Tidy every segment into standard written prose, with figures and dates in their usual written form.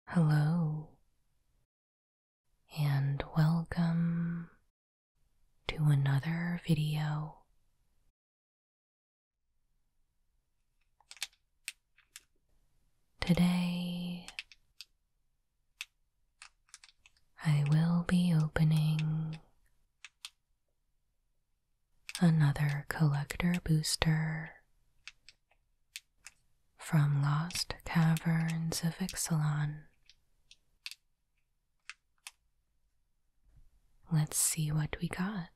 Hello, and welcome to another video. Today, I will be opening another collector booster from Lost Caverns of Ixalan. Let's see what we got.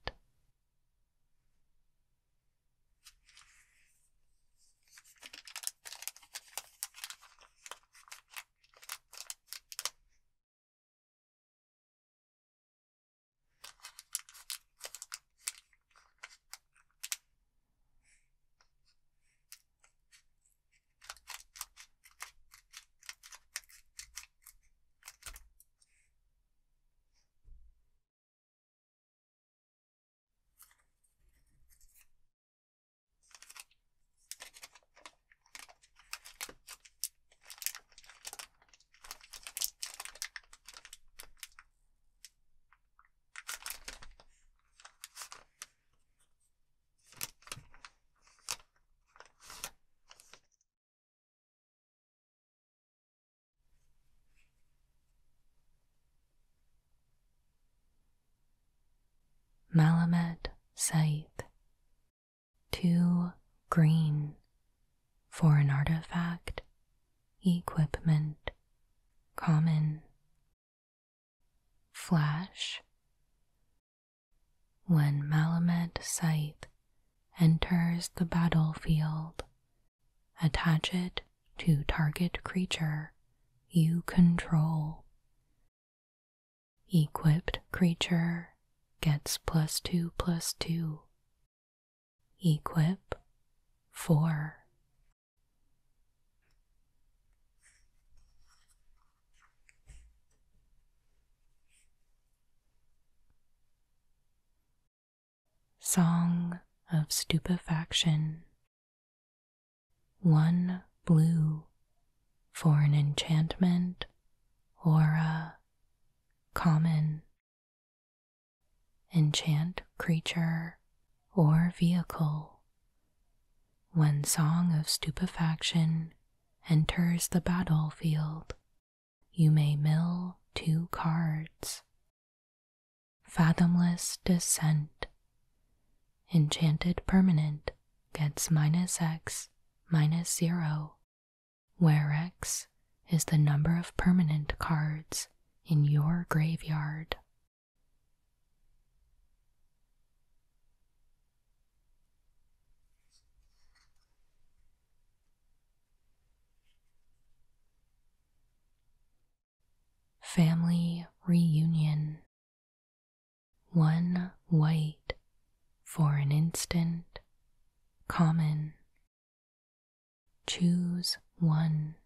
Malamet Scythe, 2 green for an artifact, equipment, common. Flash. When Malamet Scythe enters the battlefield, attach it to target creature you control. Equipped creature gets +2/+2. Equip 4. Song of Stupefaction, 1 blue for an enchantment or a common. Enchant creature or vehicle. When Song of Stupefaction enters the battlefield, you may mill 2 cards. Fathomless Descent. Enchanted permanent gets -X, -0, where X is the number of permanent cards in your graveyard. Family Reunion, 1 white for an instant, common. Choose 1.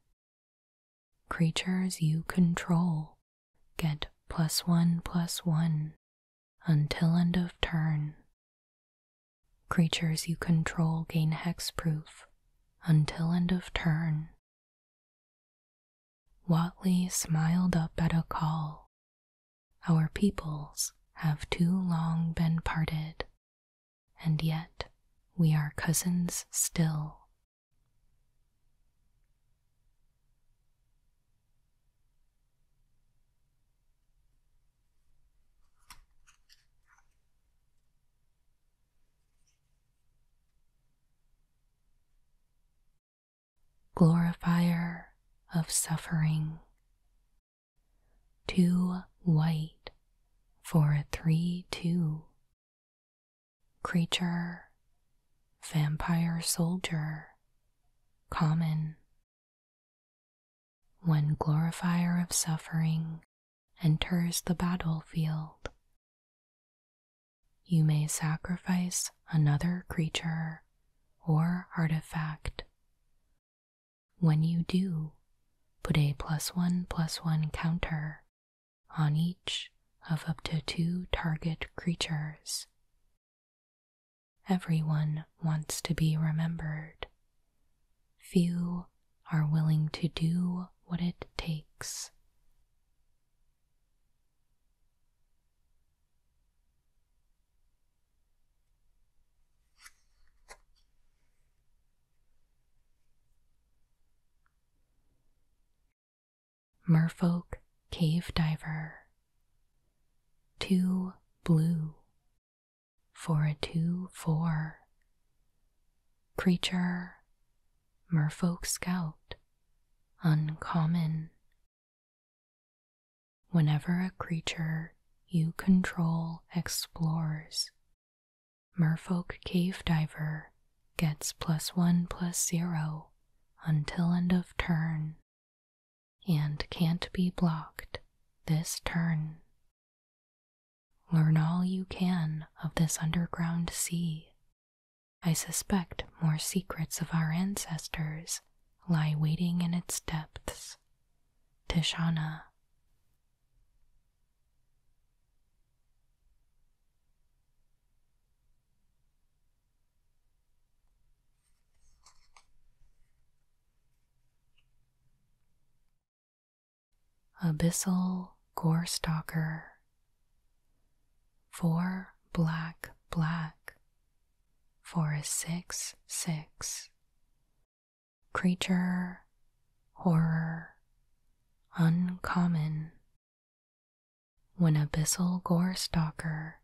Creatures you control get +1/+1 until end of turn. Creatures you control gain hexproof until end of turn. Watley smiled up at a call. Our peoples have too long been parted, and yet we are cousins still. Glorifier of Suffering, 2 white for a 3/2. Creature, Vampire Soldier, common. When Glorifier of Suffering enters the battlefield, you may sacrifice another creature or artifact. When you do, put a +1/+1 counter on each of up to 2 target creatures. everyone wants to be remembered. Few are willing to do what it takes. Merfolk Cave Diver. 2 blue for a 2/4. Creature, Merfolk Scout, uncommon. Whenever a creature you control explores, Merfolk Cave Diver gets +1/+0 until end of turn and can't be blocked this turn. Learn all you can of this underground sea. I suspect more secrets of our ancestors lie waiting in its depths. Tishana. Abyssal Gorestalker. 4 black for a 6/6. Creature, horror, uncommon. When Abyssal Gorestalker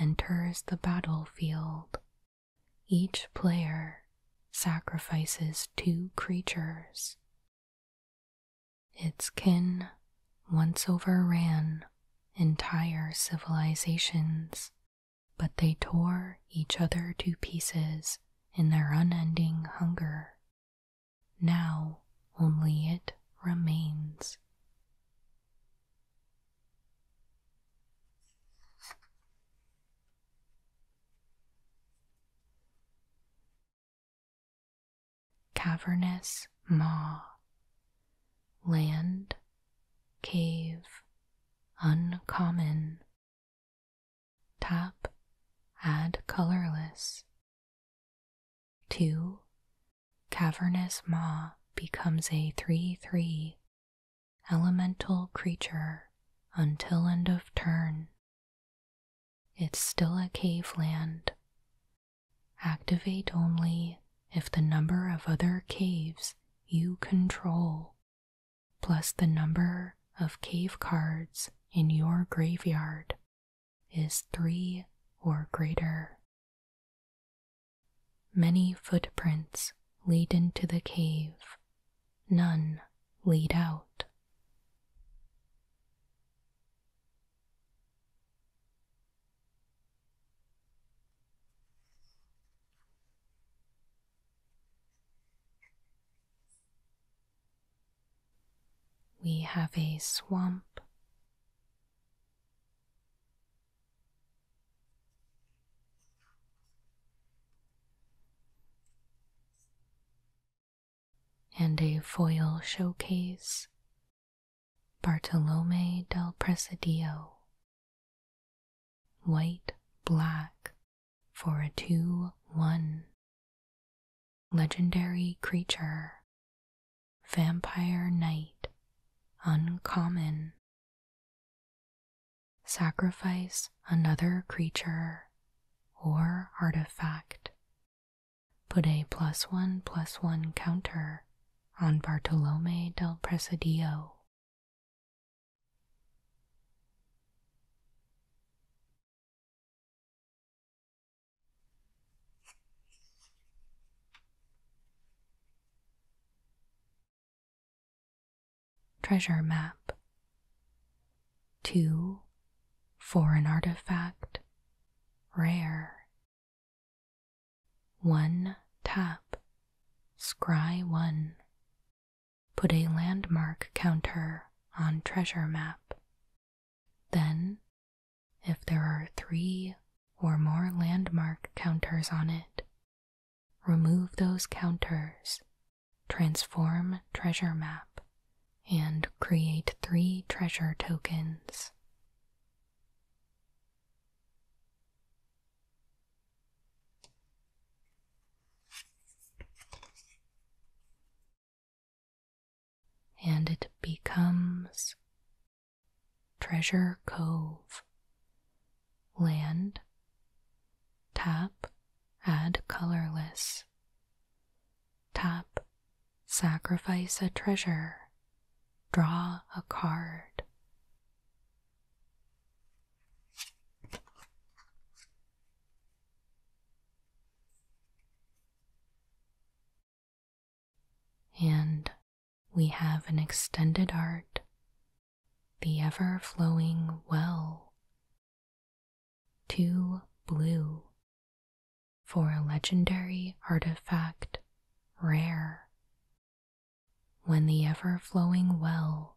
enters the battlefield, each player sacrifices 2 creatures. Its kin once overran entire civilizations, but they tore each other to pieces in their unending hunger. Now only it remains. Cavernous Maw. Land, cave, uncommon. Tap, add colorless. 2. Cavernous Maw becomes a 3/3 elemental creature until end of turn. It's still a cave land. Activate only if the number of other caves you control plus the number of cave cards in your graveyard is 3 or greater. Many footprints lead into the cave, none lead out. We have a swamp, and a foil showcase, Bartolome del Presidio. White black for a 2/1. Legendary creature, Vampire Knight, uncommon. Sacrifice another creature or artifact. Put a +1/+1 counter on Bartolome del Presidio. Treasure map. 2 for an artifact, rare. 1 tap, scry 1. Put a landmark counter on treasure map. Then, if there are 3 or more landmark counters on it, remove those counters, transform treasure map, and create 3 treasure tokens. and it becomes Treasure Cove. Land. Tap, add colorless. Tap, sacrifice a treasure. Draw a card. And we have an extended art, the ever-flowing well. 2 blue for a legendary artifact, rare. When the ever-flowing well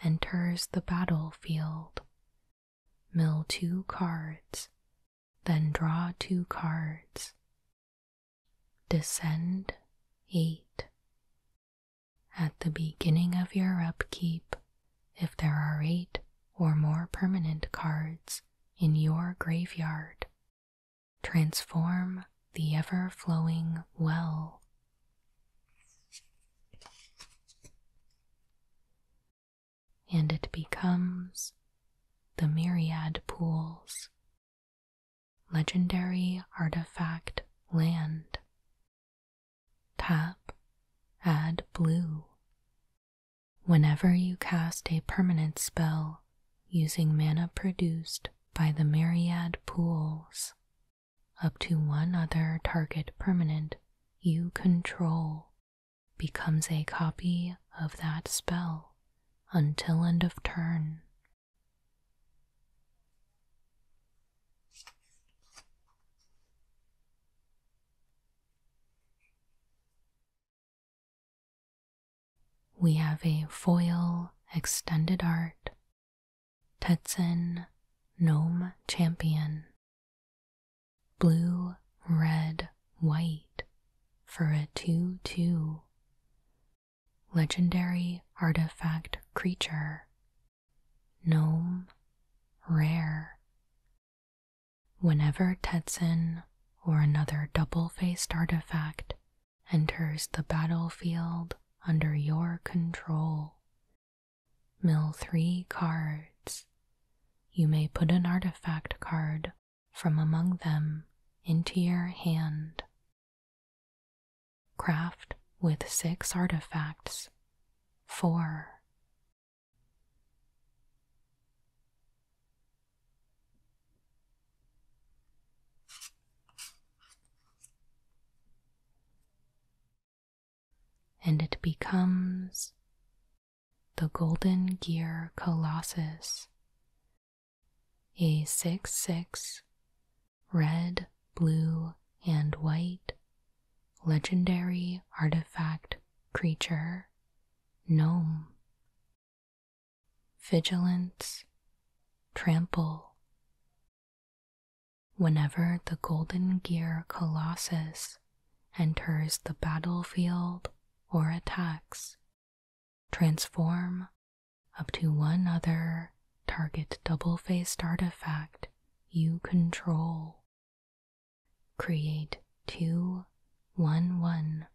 enters the battlefield, mill 2 cards, then draw 2 cards. Descend 8. At the beginning of your upkeep, if there are 8 or more permanent cards in your graveyard, transform the ever-flowing well. And it becomes the Myriad Pools. Legendary artifact land. Tap, add blue. Whenever you cast a permanent spell using mana produced by the Myriad Pools, up to 1 other target permanent you control becomes a copy of that spell until end of turn. We have a foil extended art, Tetsun Gnome Champion. Blue, red, white for a 2/2. Legendary artifact creature. Gnome, rare. Whenever Tetsun or another double-faced artifact enters the battlefield under your control, mill 3 cards. You may put an artifact card from among them into your hand. Craft with 6 artifacts. 4. And it becomes the Golden Gear Colossus, a 6/6 red, blue, and white legendary artifact creature, gnome. Vigilance, trample. Whenever the Golden Gear Colossus enters the battlefield or attacks, transform up to 1 other target double-faced artifact you control. Create 2 1/1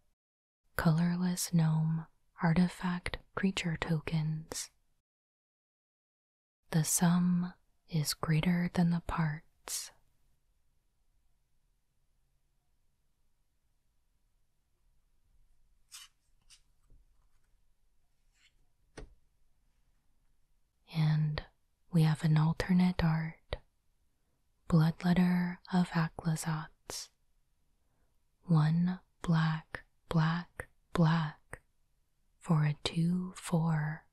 colorless gnome artifact creature tokens. The sum is greater than the parts. And we have an alternate art, Bloodletter of Aclazotz. 1 black, black, black for a 2/4.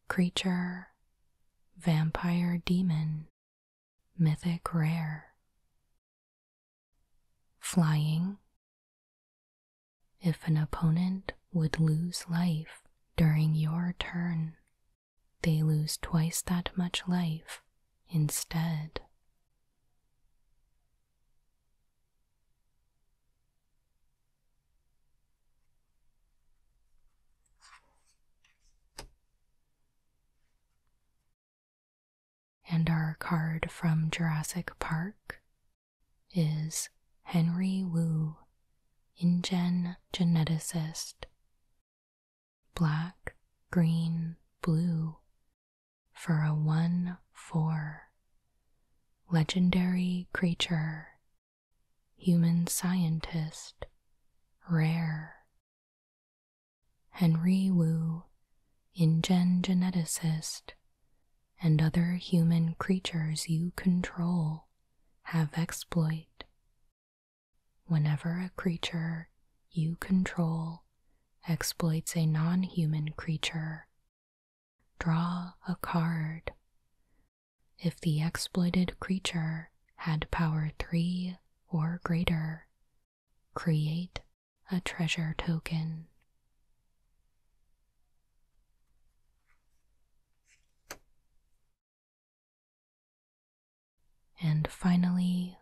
Creature, vampire demon, mythic rare. Flying. If an opponent would lose life during your turn, they lose twice that much life instead. And our card from Jurassic Park is Henry Wu, InGen geneticist. Black, green, blue for a 1/4. Legendary creature, human scientist, rare. Henry Wu, InGen geneticist, and other human creatures you control have exploit. Whenever a creature you control exploits a non-human creature, draw a card. If the exploited creature had power 3 or greater, create a treasure token. And finally,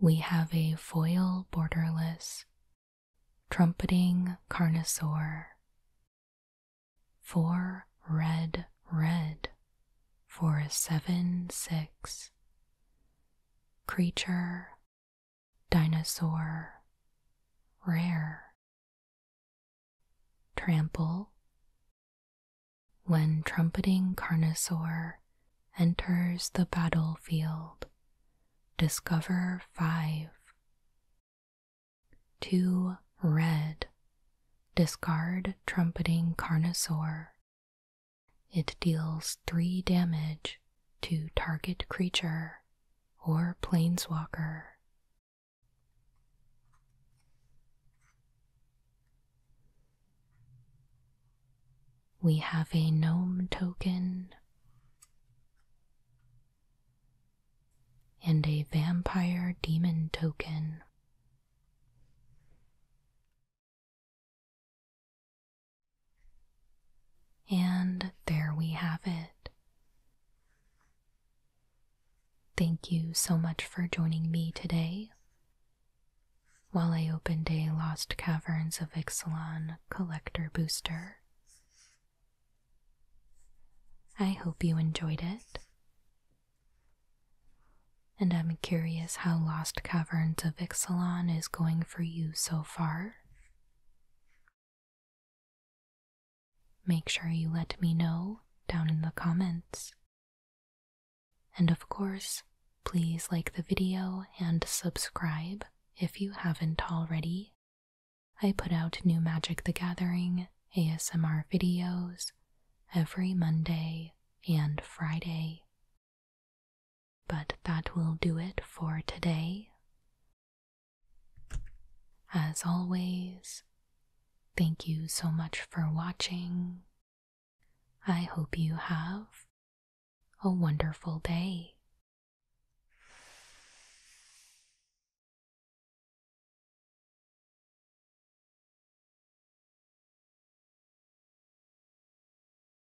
we have a foil borderless trumpeting carnosaur. 4 red, red for a 7/6. Creature, dinosaur, rare. Trample. When trumpeting carnosaur enters the battlefield, discover 5. 2 red. Discard trumpeting carnosaur. It deals 3 damage to target creature or planeswalker. We have a gnome token and a vampire demon token. And there we have it. Thank you so much for joining me today while I opened a Lost Caverns of Ixalan collector booster. I hope you enjoyed it, and I'm curious how Lost Caverns of Ixalan is going for you so far. Make sure you let me know down in the comments. And of course, please like the video and subscribe if you haven't already. I put out new Magic the Gathering ASMR videos every Monday and Friday. But that will do it for today. As always, thank you so much for watching. I hope you have a wonderful day.